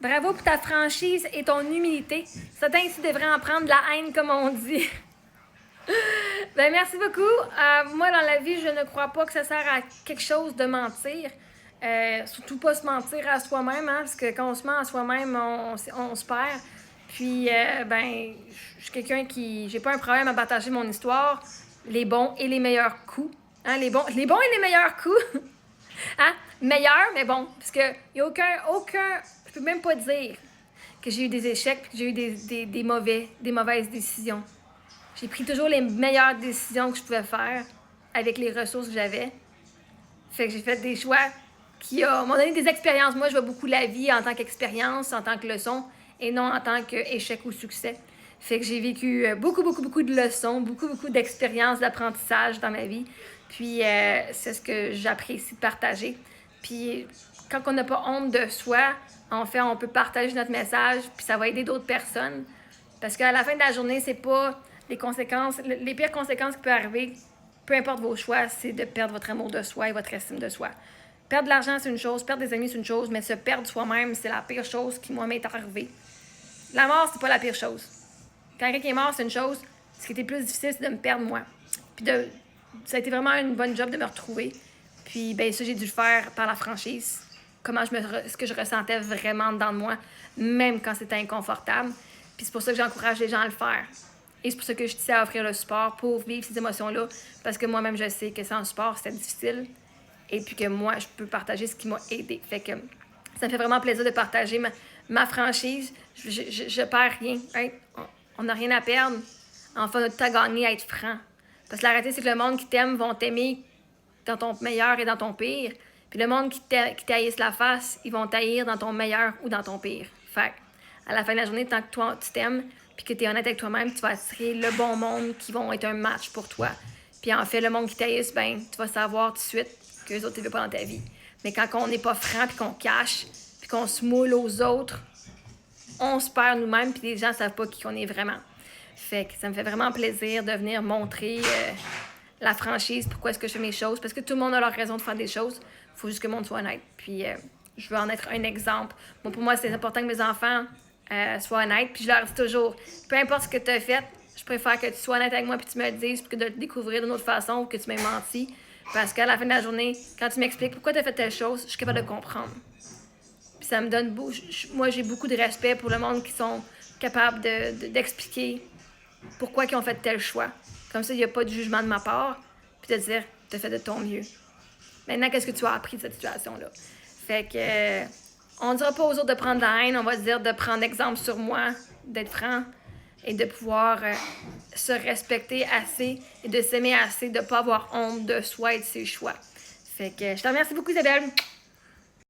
Bravo pour ta franchise et ton humilité. Certains ici devraient en prendre de la haine, comme on dit. Ben, merci beaucoup. Moi, dans la vie, je ne crois pas que ça sert à quelque chose de mentir. Surtout pas se mentir à soi-même, hein, parce que quand on se ment à soi-même, on se perd. Puis, ben, je suis quelqu'un qui... J'ai pas un problème à partager mon histoire, les bons et les meilleurs coups. Hein, les bons et les meilleurs coups. Hein? Meilleur, mais bon, parce que y a aucun... Je peux même pas dire que j'ai eu des échecs et que j'ai eu des mauvaises décisions. J'ai pris toujours les meilleures décisions que je pouvais faire avec les ressources que j'avais. Fait que j'ai fait des choix qui m'ont donné des expériences. Moi, je vois beaucoup la vie en tant qu'expérience, en tant que leçon, et non en tant qu'échec ou succès. Fait que j'ai vécu beaucoup de leçons, beaucoup d'expériences, d'apprentissage dans ma vie. Puis c'est ce que j'apprécie de partager. Puis quand on n'a pas honte de soi, en fait, on peut partager notre message, puis ça va aider d'autres personnes. Parce qu'à la fin de la journée, c'est pas les conséquences, les pires conséquences qui peuvent arriver, peu importe vos choix, c'est de perdre votre amour de soi et votre estime de soi. Perdre de l'argent, c'est une chose, perdre des amis, c'est une chose, mais se perdre soi-même, c'est la pire chose qui, moi, m'est arrivée. La mort, c'est pas la pire chose. Quand quelqu'un est mort, c'est une chose. Ce qui était plus difficile, c'est de me perdre, moi. Puis ça a été vraiment une bonne job de me retrouver. Puis, ben ça, j'ai dû le faire par la franchise. Ce que je ressentais vraiment dedans de moi, même quand c'était inconfortable. Puis c'est pour ça que j'encourage les gens à le faire. Et c'est pour ça que je tiens à offrir le support pour vivre ces émotions-là. Parce que moi-même, je sais que sans support, c'était difficile. Et puis que moi, je peux partager ce qui m'a aidé. Fait que ça me fait vraiment plaisir de partager ma franchise. Je perds rien. Hein? On n'a rien à perdre. Enfin, on a tout à gagner à être franc. Parce que la réalité, c'est que le monde qui t'aime vont t'aimer dans ton meilleur et dans ton pire. Puis le monde qui t'haïsse la face, ils vont t'haïr dans ton meilleur ou dans ton pire. Fait à la fin de la journée, tant que toi, tu t'aimes, puis que tu es honnête avec toi-même, tu vas attirer le bon monde qui vont être un match pour toi. Puis en fait, le monde qui t'haïsse, ben, tu vas savoir tout de suite que les autres ne veulent pas dans ta vie. Mais quand on n'est pas franc, puis qu'on cache, puis qu'on se moule aux autres, on se perd nous-mêmes, puis les gens ne savent pas qui on est vraiment. Fait que ça me fait vraiment plaisir de venir montrer la franchise, pourquoi est-ce que je fais mes choses. Parce que tout le monde a leur raison de faire des choses. Il faut juste que le monde soit honnête. Puis je veux en être un exemple. Bon, pour moi, c'est important que mes enfants soient honnêtes. Puis je leur dis toujours, peu importe ce que tu as fait, je préfère que tu sois honnête avec moi puis tu me le dises, puis que de te découvrir d'une autre façon ou que tu m'aies menti. Parce qu'à la fin de la journée, quand tu m'expliques pourquoi tu as fait telle chose, je suis capable de comprendre. Puis ça me donne moi, j'ai beaucoup de respect pour le monde qui sont capables d'expliquer pourquoi ils ont fait tel choix. Comme ça, il n'y a pas de jugement de ma part. Puis de dire, tu as fait de ton mieux. Maintenant, qu'est-ce que tu as appris de cette situation-là? Fait que, on ne dira pas aux autres de prendre la haine, on va dire de prendre exemple sur moi, d'être franc et de pouvoir se respecter assez et de s'aimer assez, de ne pas avoir honte de soi et de ses choix. Fait que, je te remercie beaucoup, Isabelle.